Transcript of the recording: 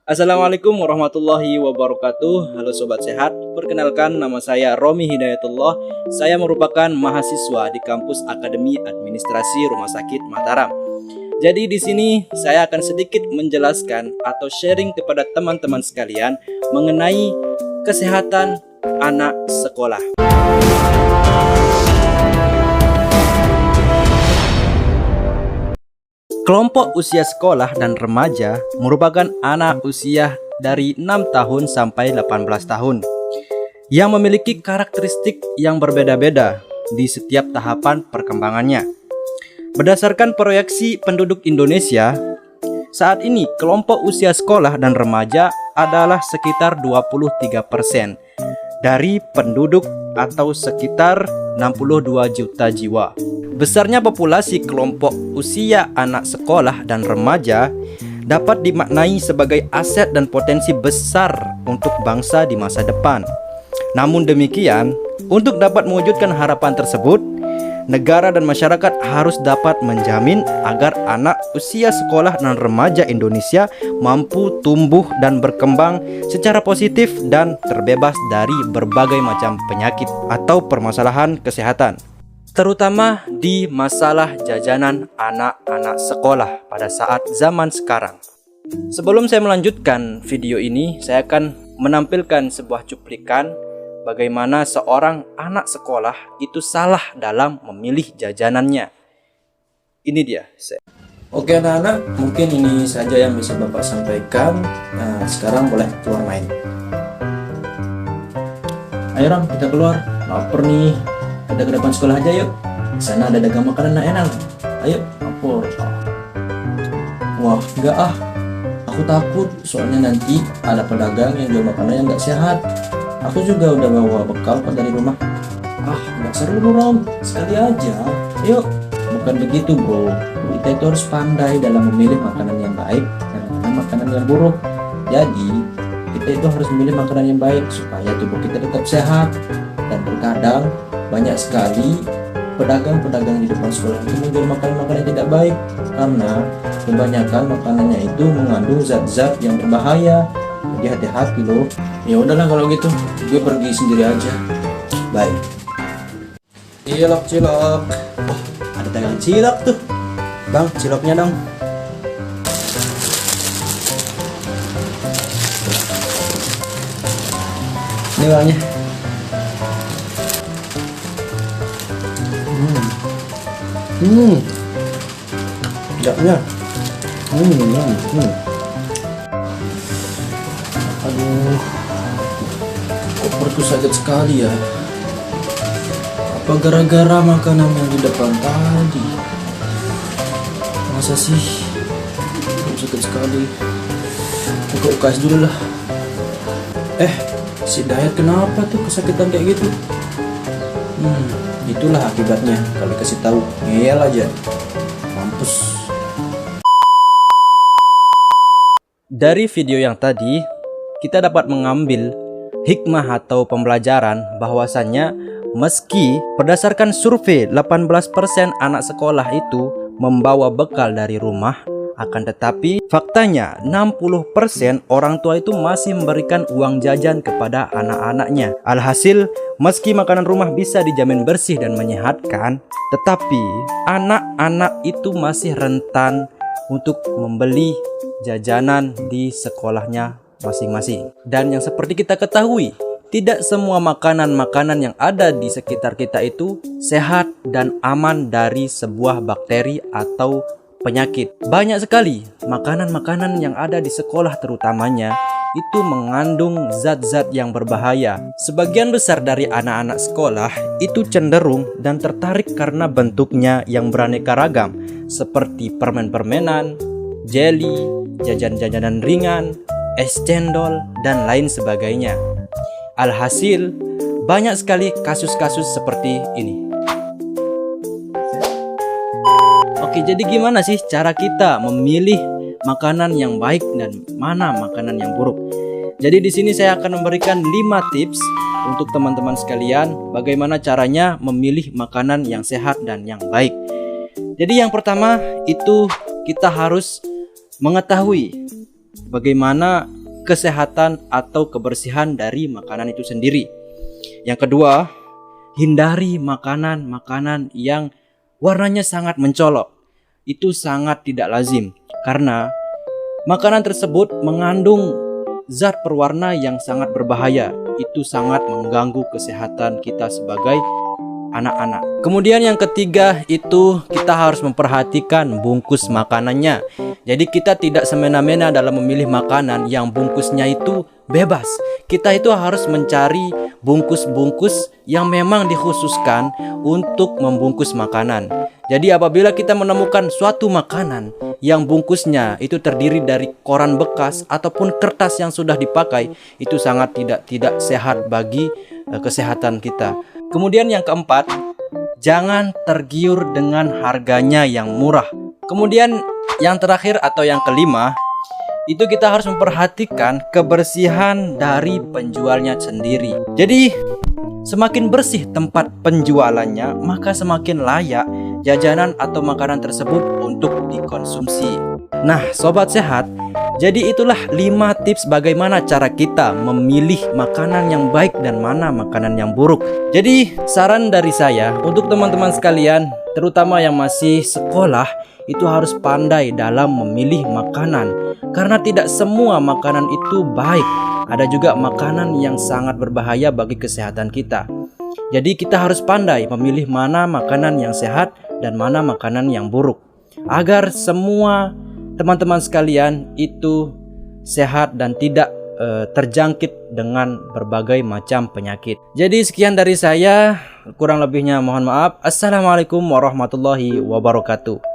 Assalamualaikum warahmatullahi wabarakatuh. Halo sobat sehat, perkenalkan nama saya Romi Hidayatullah. Saya merupakan mahasiswa di kampus Akademi Administrasi Rumah Sakit Mataram. Jadi di sini saya akan sedikit menjelaskan atau sharing kepada teman-teman sekalian mengenai kesehatan anak sekolah. Kelompok usia sekolah dan remaja merupakan anak usia dari 6 tahun sampai 18 tahun yang memiliki karakteristik yang berbeda-beda di setiap tahapan perkembangannya. Berdasarkan proyeksi penduduk Indonesia, saat ini kelompok usia sekolah dan remaja adalah sekitar 23% dari penduduk atau sekitar 62 juta jiwa. Besarnya populasi kelompok usia anak sekolah dan remaja dapat dimaknai sebagai aset dan potensi besar untuk bangsa di masa depan. Namun demikian, untuk dapat mewujudkan harapan tersebut, negara dan masyarakat harus dapat menjamin agar anak usia sekolah dan remaja Indonesia mampu tumbuh dan berkembang secara positif dan terbebas dari berbagai macam penyakit atau permasalahan kesehatan, terutama di masalah jajanan anak-anak sekolah pada saat zaman sekarang. Sebelum saya melanjutkan video ini, saya akan menampilkan sebuah cuplikan bagaimana seorang anak sekolah itu salah dalam memilih jajanannya. Ini dia. Oke anak-anak, mungkin ini saja yang bisa Bapak sampaikan. Nah, sekarang boleh keluar main. Ayo Ram, kita keluar. Lapar nih. Kita ke depan sekolah aja yuk. Di sana ada dagang makanan enak. Ayo, lapor. Wah, enggak ah. Aku takut soalnya nanti ada pedagang yang jual makanan yang enggak sehat. Aku juga udah bawa bekal kok dari rumah. Ah, enggak seru Rom. Sekali aja. Yuk. Bukan begitu bro. Kita itu harus pandai dalam memilih makanan yang baik dan makanan yang buruk. Jadi, kita itu harus memilih makanan yang baik supaya tubuh kita tetap sehat. Dan terkadang banyak sekali pedagang-pedagang di depan sekolah itu menjual makanan-makanan yang tidak baik karena kebanyakan makanannya itu mengandung zat-zat yang berbahaya. Jadi hati-hati loh. Ya udahlah kalau gitu, gue pergi sendiri aja. Bye. Cilok. Oh, ada dagang cilok tuh. Bang, ciloknya dong. Ini uangnya. Tidaknya. Aduh, kok perutku sakit sekali ya? Apa gara-gara makanan yang di depan tadi? Masa sih? Sakit sekali. Aku UKS dulu lah. Si Dayat kenapa tuh kesakitan kayak gitu? Itulah akibatnya kalau kasih tahu ngeyel aja. Mampus. Dari video yang tadi, kita dapat mengambil hikmah atau pembelajaran bahwasannya meski berdasarkan survei 18% anak sekolah itu membawa bekal dari rumah, akan tetapi faktanya 60% orang tua itu masih memberikan uang jajan kepada anak-anaknya. Alhasil, meski makanan rumah bisa dijamin bersih dan menyehatkan, tetapi anak-anak itu masih rentan untuk membeli jajanan di sekolahnya masing-masing. Dan yang seperti kita ketahui, tidak semua makanan-makanan yang ada di sekitar kita itu sehat dan aman dari sebuah bakteri atau penyakit. Banyak sekali makanan-makanan yang ada di sekolah terutamanya itu mengandung zat-zat yang berbahaya. Sebagian besar dari anak-anak sekolah itu cenderung dan tertarik karena bentuknya yang beraneka ragam, seperti permen-permenan, jelly, jajan-jajanan ringan, es cendol, dan lain sebagainya. Alhasil, banyak sekali kasus-kasus seperti ini. Oke, jadi gimana sih cara kita memilih makanan yang baik dan mana makanan yang buruk? Jadi di sini saya akan memberikan 5 tips untuk teman-teman sekalian bagaimana caranya memilih makanan yang sehat dan yang baik. Jadi yang pertama itu kita harus mengetahui bagaimana kesehatan atau kebersihan dari makanan itu sendiri. Yang kedua, hindari makanan-makanan yang warnanya sangat mencolok. Itu sangat tidak lazim karena makanan tersebut mengandung zat perwarna yang sangat berbahaya. Itu sangat mengganggu kesehatan kita sebagai anak-anak. Kemudian yang ketiga itu kita harus memperhatikan bungkus makanannya. Jadi kita tidak semena-mena dalam memilih makanan yang bungkusnya itu bebas. Kita itu harus mencari bungkus-bungkus yang memang dikhususkan untuk membungkus makanan. Jadi apabila kita menemukan suatu makanan yang bungkusnya itu terdiri dari koran bekas ataupun kertas yang sudah dipakai, itu sangat tidak sehat bagi kesehatan kita. Kemudian yang keempat, jangan tergiur dengan harganya yang murah. Kemudian yang terakhir atau yang kelima, itu kita harus memperhatikan kebersihan dari penjualnya sendiri. Jadi semakin bersih tempat penjualannya, maka semakin layak jajanan atau makanan tersebut untuk dikonsumsi. Nah, sobat sehat, jadi itulah 5 tips bagaimana cara kita memilih makanan yang baik dan mana makanan yang buruk. Jadi saran dari saya untuk teman-teman sekalian, terutama yang masih sekolah, itu harus pandai dalam memilih makanan. Karena tidak semua makanan itu baik. Ada juga makanan yang sangat berbahaya bagi kesehatan kita. Jadi kita harus pandai memilih mana makanan yang sehat dan mana makanan yang buruk, agar semua teman-teman sekalian itu sehat dan tidak terjangkit dengan berbagai macam penyakit. Jadi sekian dari saya, kurang lebihnya mohon maaf. Assalamualaikum warahmatullahi wabarakatuh.